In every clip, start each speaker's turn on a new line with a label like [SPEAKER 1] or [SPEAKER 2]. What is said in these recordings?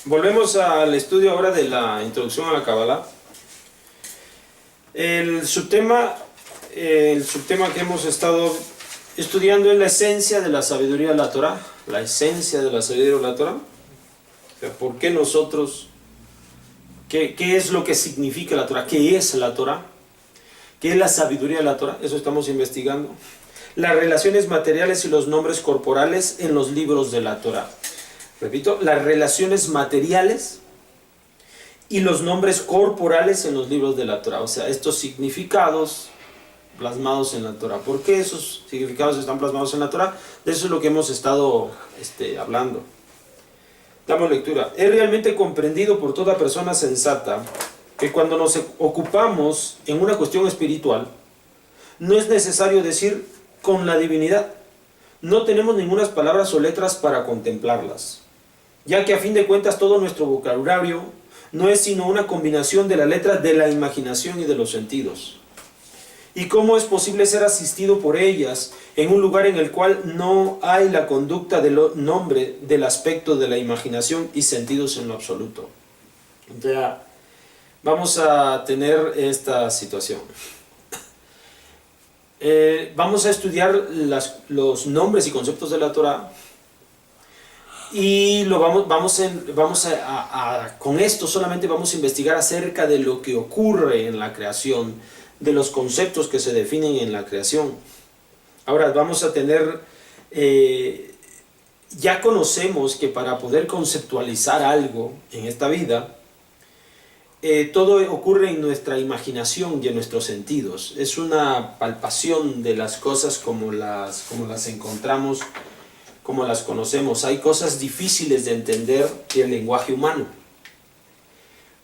[SPEAKER 1] Volvemos al estudio ahora de la introducción a la Kabbalah. El subtema que hemos estado estudiando es la esencia de la sabiduría de la Torah. La esencia de la sabiduría de la Torah. O sea, ¿por qué nosotros? ¿Qué es lo que significa la Torah? ¿Qué es la Torah? ¿Qué es la sabiduría de la Torah? Eso estamos investigando. Las relaciones materiales y los nombres corporales en los libros de la Torah. Repito, las relaciones materiales y los nombres corporales en los libros de la Torah. O sea, estos significados plasmados en la Torah. ¿Por qué esos significados están plasmados en la Torah? De eso es lo que hemos estado hablando. Damos lectura. Es realmente comprendido por toda persona sensata que cuando nos ocupamos en una cuestión espiritual, no es necesario decir con la divinidad. No tenemos ninguna palabras o letras para contemplarlas, ya que a fin de cuentas todo nuestro vocabulario no es sino una combinación de las letras de la imaginación y de los sentidos. ¿Y cómo es posible ser asistido por ellas en un lugar en el cual no hay la conducta del nombre del aspecto de la imaginación y sentidos en lo absoluto? O sea, vamos a tener esta situación. Vamos a estudiar los nombres y conceptos de la Torah. Y con esto solamente vamos a investigar acerca de lo que ocurre en la creación, de los conceptos que se definen en la creación. Ahora vamos a tener, ya conocemos que para poder conceptualizar algo en esta vida, todo ocurre en nuestra imaginación y en nuestros sentidos. Es una palpación de las cosas como las encontramos, como las conocemos. Hay cosas difíciles de entender en el lenguaje humano.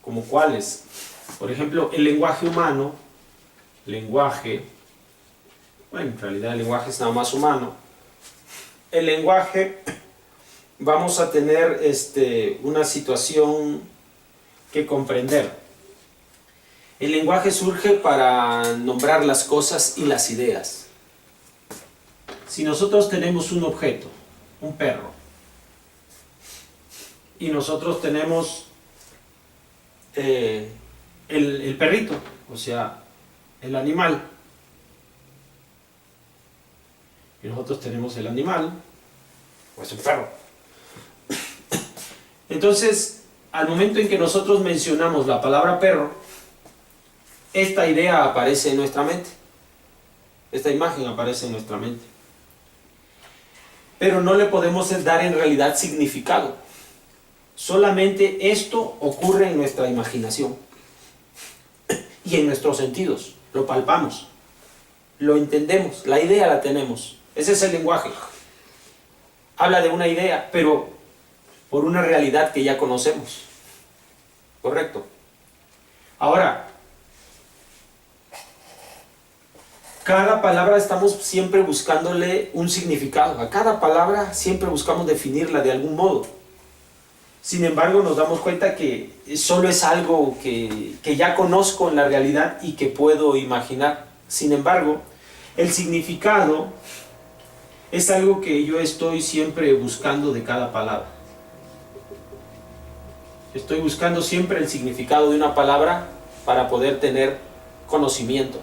[SPEAKER 1] ¿Como cuáles? Por ejemplo, el lenguaje humano, bueno, en realidad el lenguaje es nada más humano. El lenguaje, vamos a tener una situación que comprender. El lenguaje surge para nombrar las cosas y las ideas. Si nosotros tenemos un objeto, un perro, y nosotros tenemos el perrito, o sea, el animal, y nosotros tenemos el animal, pues el perro. Entonces, al momento en que nosotros mencionamos la palabra perro, esta idea aparece en nuestra mente, esta imagen aparece en nuestra mente. Pero no le podemos dar en realidad significado. Solamente esto ocurre en nuestra imaginación y en nuestros sentidos. Lo palpamos, lo entendemos, la idea la tenemos. Ese es el lenguaje. Habla de una idea, pero por una realidad que ya conocemos. ¿Correcto? Ahora, cada palabra estamos siempre buscándole un significado. A cada palabra siempre buscamos definirla de algún modo. Sin embargo, nos damos cuenta que solo es algo que ya conozco en la realidad y que puedo imaginar. Sin embargo, el significado es algo que yo estoy siempre buscando de cada palabra. Estoy buscando siempre el significado de una palabra para poder tener conocimiento.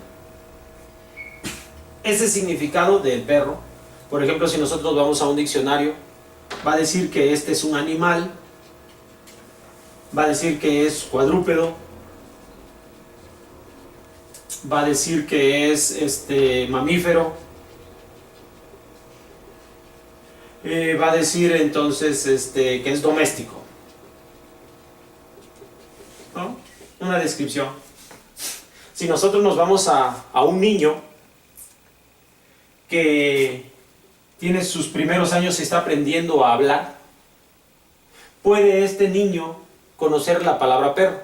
[SPEAKER 1] Ese significado del perro, por ejemplo, si nosotros vamos a un diccionario, va a decir que este es un animal, va a decir que es cuadrúpedo, va a decir que es mamífero, va a decir entonces que es doméstico, ¿no? Una descripción. Si nosotros nos vamos a un niño que tiene sus primeros años y está aprendiendo a hablar, ¿puede este niño conocer la palabra perro?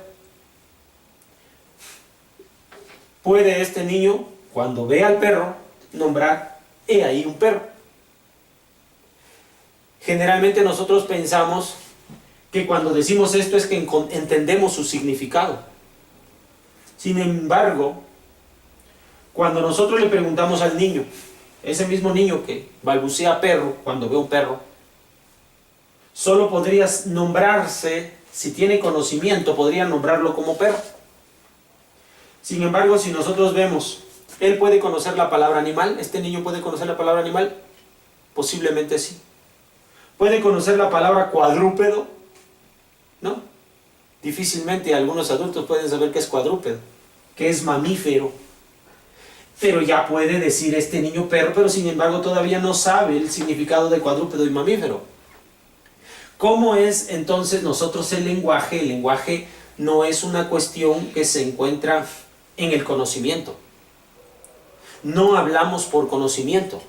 [SPEAKER 1] ¿Puede este niño, cuando ve al perro, nombrar, he ahí un perro? Generalmente nosotros pensamos que cuando decimos esto es que entendemos su significado. Sin embargo, cuando nosotros le preguntamos al niño, ese mismo niño que balbucea perro cuando ve un perro, solo podría nombrarse si tiene conocimiento, podría nombrarlo como perro. Sin embargo, si nosotros vemos, él puede conocer la palabra animal, este niño puede conocer la palabra animal, posiblemente sí. ¿Puede conocer la palabra cuadrúpedo? No. Difícilmente algunos adultos pueden saber qué es cuadrúpedo, qué es mamífero. Pero ya puede decir este niño perro, pero sin embargo todavía no sabe el significado de cuadrúpedo y mamífero. ¿Cómo es entonces nosotros el lenguaje? El lenguaje no es una cuestión que se encuentra en el conocimiento. No hablamos por conocimiento.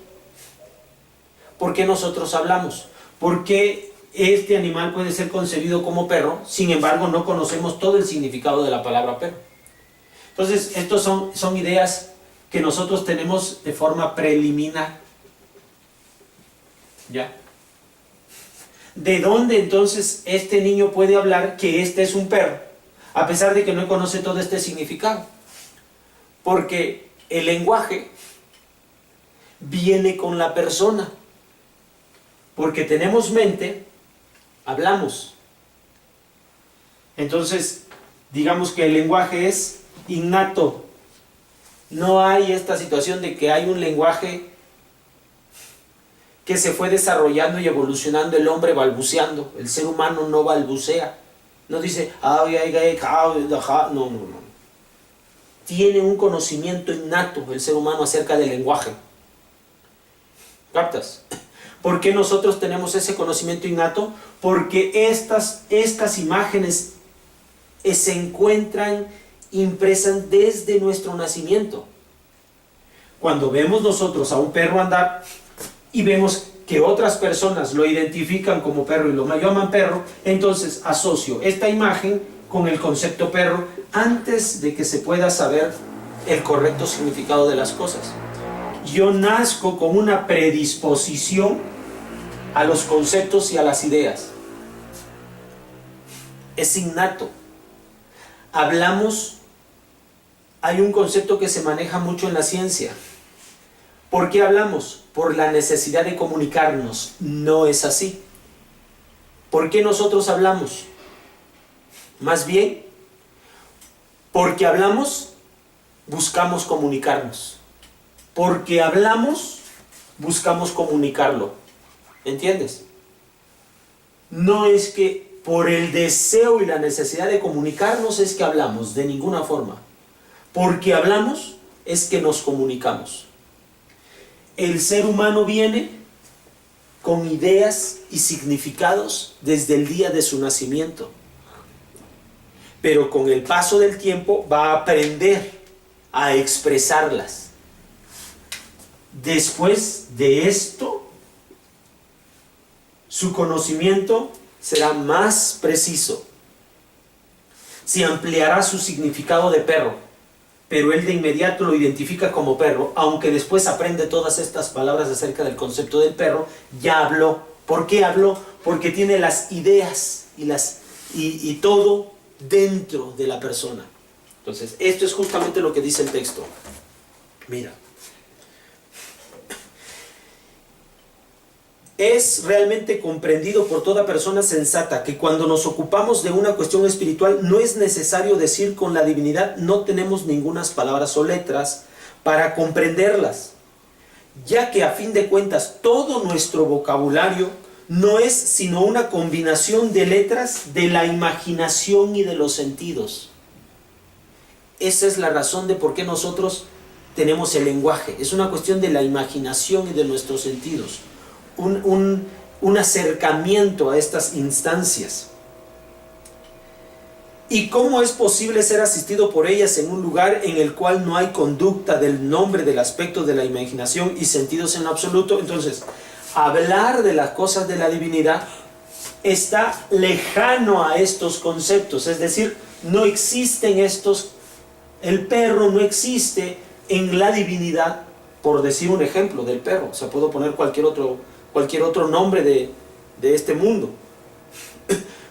[SPEAKER 1] ¿Por qué nosotros hablamos? Porque este animal puede ser concebido como perro, sin embargo no conocemos todo el significado de la palabra perro. Entonces, estos son ideas que nosotros tenemos de forma preliminar. ¿Ya? ¿De dónde entonces este niño puede hablar que este es un perro, a pesar de que no conoce todo este significado? Porque el lenguaje viene con la persona. Porque tenemos mente, hablamos. Entonces, digamos que el lenguaje es innato. No hay esta situación de que hay un lenguaje que se fue desarrollando y evolucionando, el hombre balbuceando. El ser humano no balbucea. No dice, no. Tiene un conocimiento innato el ser humano acerca del lenguaje. ¿Captas? ¿Por qué nosotros tenemos ese conocimiento innato? Porque estas imágenes se encuentran impresas desde nuestro nacimiento. Cuando vemos nosotros a un perro andar y vemos que otras personas lo identifican como perro y lo llaman perro, entonces asocio esta imagen con el concepto perro antes de que se pueda saber el correcto significado de las cosas. Yo nazco con una predisposición a los conceptos y a las ideas. Es innato. Hablamos, hay un concepto que se maneja mucho en la ciencia. ¿Por qué hablamos? Por la necesidad de comunicarnos. No es así. ¿Por qué nosotros hablamos? Más bien, porque hablamos, buscamos comunicarnos. Porque hablamos, buscamos comunicarlo. ¿Entiendes? No es que por el deseo y la necesidad de comunicarnos es que hablamos, de ninguna forma. Porque hablamos es que nos comunicamos. El ser humano viene con ideas y significados desde el día de su nacimiento. Pero con el paso del tiempo va a aprender a expresarlas. Después de esto, su conocimiento será más preciso. Se ampliará su significado de perro, pero él de inmediato lo identifica como perro, aunque después aprende todas estas palabras acerca del concepto del perro, ya habló. ¿Por qué habló? Porque tiene las ideas y todo dentro de la persona. Entonces, esto es justamente lo que dice el texto. Mira. Es realmente comprendido por toda persona sensata que cuando nos ocupamos de una cuestión espiritual no es necesario decir con la divinidad, no tenemos ningunas palabras o letras para comprenderlas, ya que a fin de cuentas todo nuestro vocabulario no es sino una combinación de letras de la imaginación y de los sentidos. Esa es la razón de por qué nosotros tenemos el lenguaje. Es una cuestión de la imaginación y de nuestros sentidos. Un acercamiento a estas instancias. ¿Y cómo es posible ser asistido por ellas en un lugar en el cual no hay conducta del nombre, del aspecto, de la imaginación y sentidos en absoluto? Entonces, hablar de las cosas de la divinidad está lejano a estos conceptos, es decir, no existen estos, el perro no existe en la divinidad, por decir un ejemplo del perro. O sea, puedo poner cualquier otro nombre de este mundo.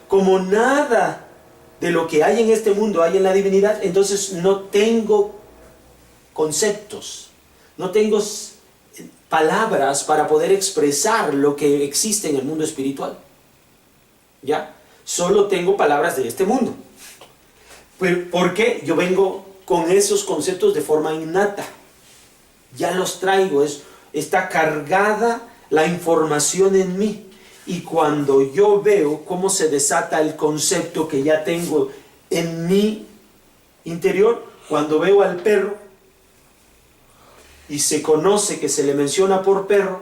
[SPEAKER 1] Como nada de lo que hay en este mundo hay en la divinidad, entonces no tengo conceptos, no tengo palabras para poder expresar lo que existe en el mundo espiritual. ¿Ya? solo tengo palabras de este mundo. ¿Por qué? Yo vengo con esos conceptos de forma innata. Ya los traigo, está cargada la información en mí. Y cuando yo veo cómo se desata el concepto que ya tengo en mi interior, cuando veo al perro y se conoce que se le menciona por perro,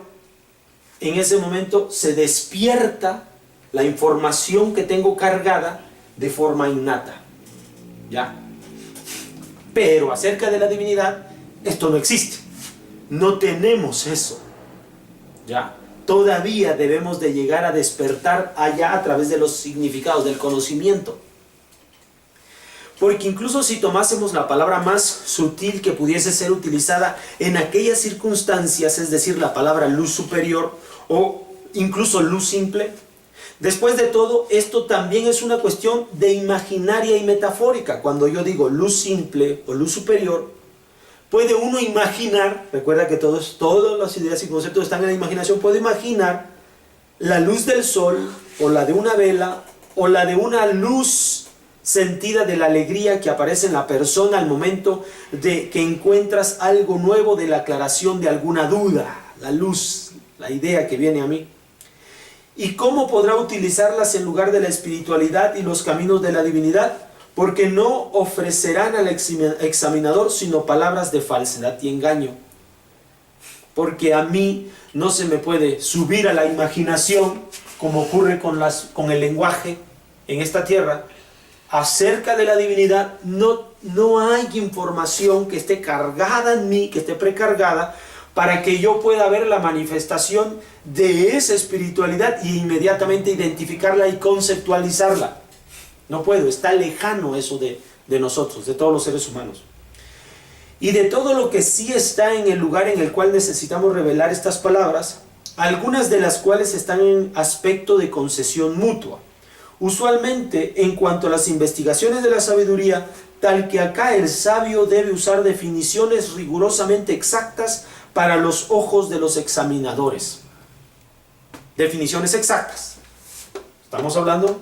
[SPEAKER 1] en ese momento se despierta la información que tengo cargada de forma innata. ¿Ya? Pero acerca de la divinidad, esto no existe. No tenemos eso. ¿Ya? Todavía debemos de llegar a despertar allá a través de los significados, del conocimiento. Porque incluso si tomásemos la palabra más sutil que pudiese ser utilizada en aquellas circunstancias, es decir, la palabra luz superior o incluso luz simple, después de todo, esto también es una cuestión de imaginaria y metafórica. Cuando yo digo luz simple o luz superior, puede uno imaginar, recuerda que todas las ideas y conceptos están en la imaginación, puede imaginar la luz del sol, o la de una vela, o la de una luz sentida de la alegría que aparece en la persona al momento de que encuentras algo nuevo, de la aclaración de alguna duda, la luz, la idea que viene a mí. ¿Y cómo podrá utilizarlas en lugar de la espiritualidad y los caminos de la divinidad? Porque no ofrecerán al examinador sino palabras de falsedad y engaño. Porque a mí no se me puede subir a la imaginación, como ocurre con el lenguaje en esta tierra. Acerca de la divinidad no hay información que esté cargada en mí, que esté precargada, para que yo pueda ver la manifestación de esa espiritualidad y inmediatamente identificarla y conceptualizarla. No puedo, está lejano eso de nosotros, de todos los seres humanos. Y de todo lo que sí está en el lugar en el cual necesitamos revelar estas palabras, algunas de las cuales están en aspecto de concesión mutua. Usualmente, en cuanto a las investigaciones de la sabiduría, tal que acá el sabio debe usar definiciones rigurosamente exactas para los ojos de los examinadores. Definiciones exactas. Estamos hablando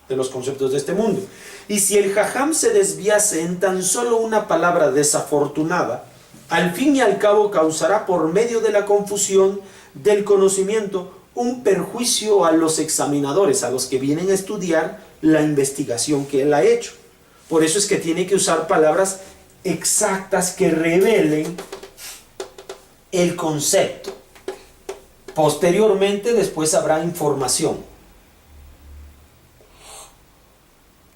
[SPEAKER 1] de los conceptos de este mundo. Y si el jajam se desviase en tan solo una palabra desafortunada, al fin y al cabo causará por medio de la confusión del conocimiento un perjuicio a los examinadores, a los que vienen a estudiar la investigación que él ha hecho. Por eso es que tiene que usar palabras exactas que revelen el concepto. Posteriormente, después habrá información.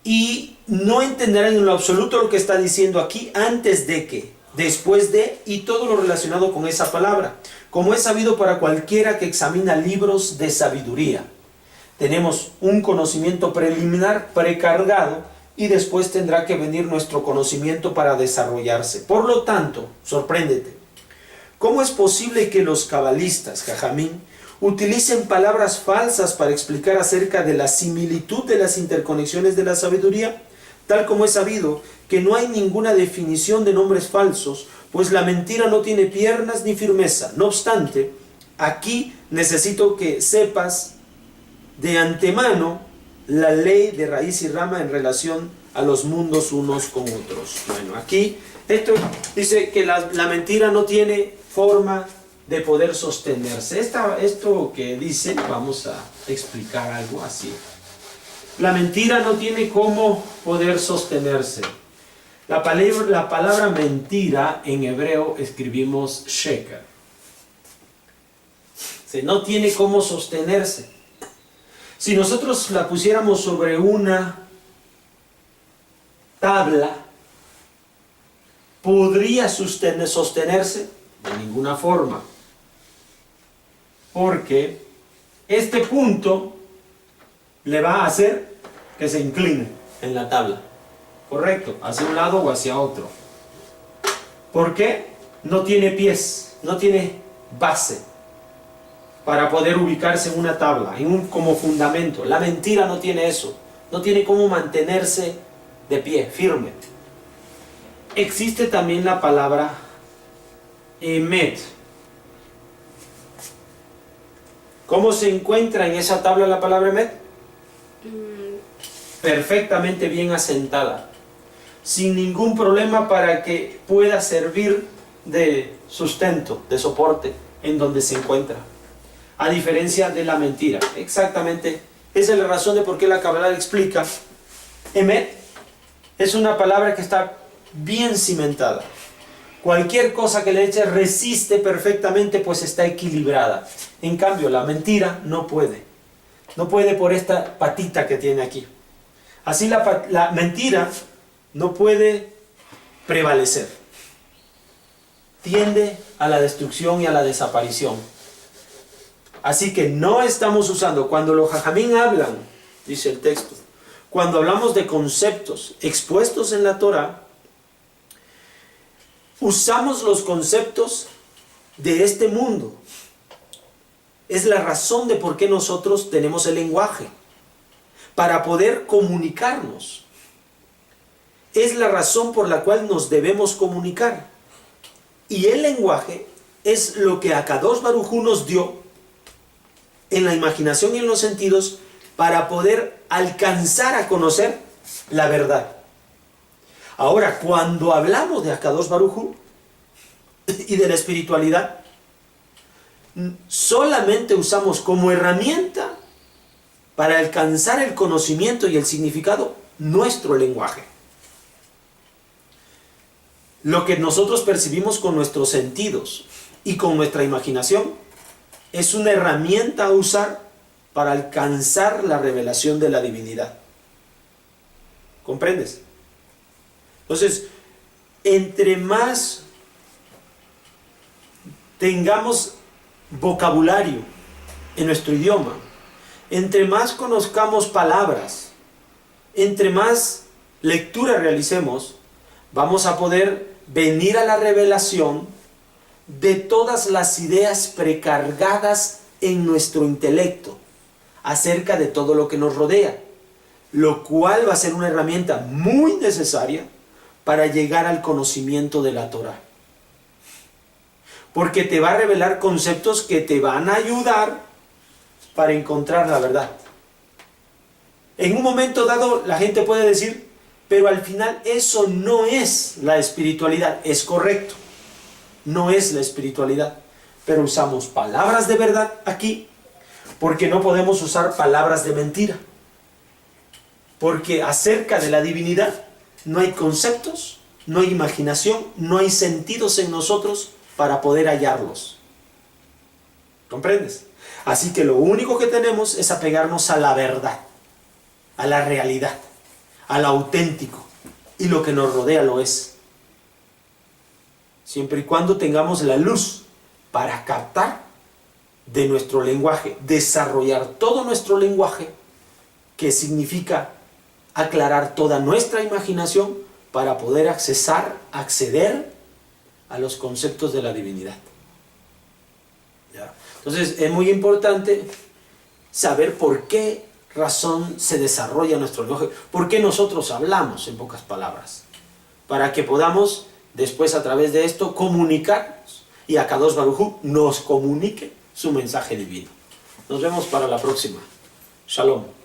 [SPEAKER 1] Y no entenderán en lo absoluto lo que está diciendo aquí antes de que, después de y todo lo relacionado con esa palabra, como es sabido para cualquiera que examina libros de sabiduría. Tenemos un conocimiento preliminar precargado y después tendrá que venir nuestro conocimiento para desarrollarse. Por lo tanto, sorpréndete, ¿cómo es posible que los cabalistas, jajamín, utilicen palabras falsas para explicar acerca de la similitud de las interconexiones de la sabiduría? Tal como es sabido que no hay ninguna definición de nombres falsos, pues la mentira no tiene piernas ni firmeza. No obstante, aquí necesito que sepas de antemano la ley de raíz y rama en relación a los mundos unos con otros. Bueno, aquí esto dice que la mentira no tiene forma de poder sostenerse. Esto que dice, vamos a explicar algo así. La mentira no tiene cómo poder sostenerse. La palabra mentira en hebreo escribimos sheker. No tiene cómo sostenerse. Si nosotros la pusiéramos sobre una tabla, ¿podría sostenerse? De ninguna forma. Porque este punto le va a hacer que se incline en la tabla. Correcto, hacia un lado o hacia otro. ¿Por qué? No tiene pies, no tiene base para poder ubicarse en una tabla, como fundamento. La mentira no tiene eso, no tiene cómo mantenerse de pie, firme. Existe también la palabra emet. ¿Cómo se encuentra en esa tabla la palabra emet? perfectamente bien asentada, sin ningún problema para que pueda servir de sustento, de soporte en donde se encuentra. A diferencia de la mentira. Exactamente. Esa es la razón de por qué la Kabbalah explica. Emet es una palabra que está bien cimentada. Cualquier cosa que le eche resiste perfectamente, pues está equilibrada. En cambio, la mentira no puede. No puede por esta patita que tiene aquí. Así la mentira no puede prevalecer. Tiende a la destrucción y a la desaparición. Así que no estamos usando, cuando los jajamín hablan, dice el texto, cuando hablamos de conceptos expuestos en la Torah, usamos los conceptos de este mundo. Es la razón de por qué nosotros tenemos el lenguaje, para poder comunicarnos. Es la razón por la cual nos debemos comunicar. Y el lenguaje es lo que Akadosh Baruj Hu nos dio en la imaginación y en los sentidos para poder alcanzar a conocer la verdad. Ahora, cuando hablamos de Akadosh Baruj Hu y de la espiritualidad, solamente usamos como herramienta para alcanzar el conocimiento y el significado nuestro lenguaje. Lo que nosotros percibimos con nuestros sentidos y con nuestra imaginación es una herramienta a usar para alcanzar la revelación de la divinidad. ¿Comprendes? Entonces, entre más tengamos vocabulario en nuestro idioma, entre más conozcamos palabras, entre más lectura realicemos, vamos a poder venir a la revelación de todas las ideas precargadas en nuestro intelecto acerca de todo lo que nos rodea, lo cual va a ser una herramienta muy necesaria para llegar al conocimiento de la Torah. Porque te va a revelar conceptos que te van a ayudar para encontrar la verdad. En un momento dado la gente puede decir, pero al final eso no es la espiritualidad. Es correcto, no es la espiritualidad, pero usamos palabras de verdad aquí, porque no podemos usar palabras de mentira. Porque acerca de la divinidad no hay conceptos, no hay imaginación, no hay sentidos en nosotros para poder hallarlos. ¿Comprendes? Así que lo único que tenemos es apegarnos a la verdad, a la realidad, al auténtico, y lo que nos rodea lo es. Siempre y cuando tengamos la luz para captar de nuestro lenguaje, desarrollar todo nuestro lenguaje, que significa aclarar toda nuestra imaginación para poder acceder a los conceptos de la divinidad. ¿Ya? Entonces es muy importante saber por qué razón se desarrolla nuestro lenguaje, por qué nosotros hablamos, en pocas palabras, para que podamos después a través de esto comunicarnos y Akadosh Baruj Hu nos comunique su mensaje divino. Nos vemos para la próxima. Shalom.